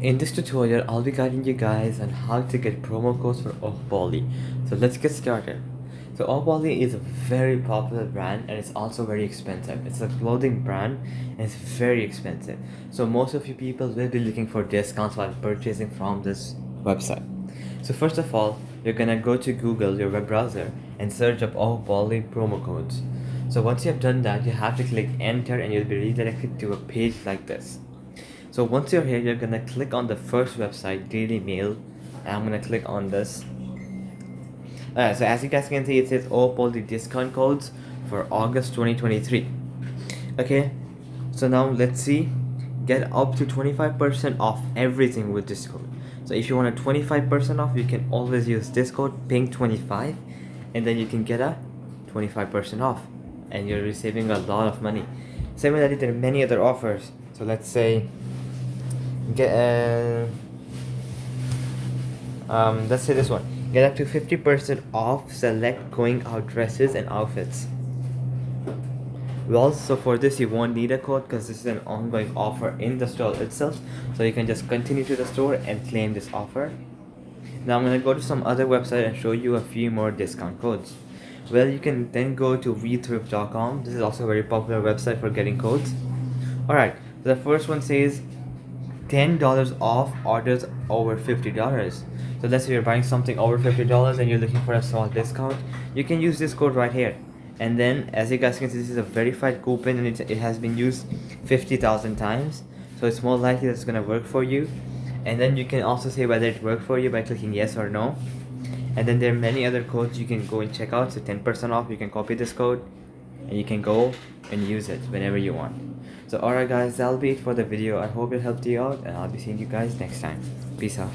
In this tutorial, I'll be guiding you guys on how to get promo codes for Ohbali. So let's get started. So Ohbali is a very popular brand and it's also very expensive. It's a clothing brand and it's very expensive. So most of you people will be looking for discounts while purchasing from this website. So first of all, you're gonna go to Google, your web browser, and search up Ohbali promo codes. So once you have done that, you have to click enter and you'll be redirected to a page like this. So once you're here, you're gonna click on the first website, Daily Mail, and I'm gonna click on this. So as you guys can see, it says Ohbali discount codes for August 2023. Okay, so now let's see, get up to 25% off everything with this code. So if you want a 25% off, you can always use this code PINK25, and then you can get a 25% off, and you're receiving a lot of money. Similarly, there are many other offers. So let's say let's say this one, get up to 50% off select going out dresses and outfits. Well, so for this you won't need a code because this is an ongoing offer in the store itself, so you can just continue to the store and claim this offer. Now I'm gonna go to some other website and show you a few more discount codes. Well, you can then go to vthrift.com. This is also a very popular website for getting codes. Alright, so the first one says $10 off orders over $50. So let's say you're buying something over $50 and you're looking for a small discount, you can use this code right here. And then as you guys can see, this is a verified coupon and it has been used 50,000 times, so it's more likely that it's gonna work for you. And then you can also say whether it worked for you by clicking yes or no. And then there are many other codes you can go and check out. So 10% off, you can copy this code and you can go and use it whenever you want. So alright guys, that'll be it for the video. I hope it helped you out and I'll be seeing you guys next time. Peace out.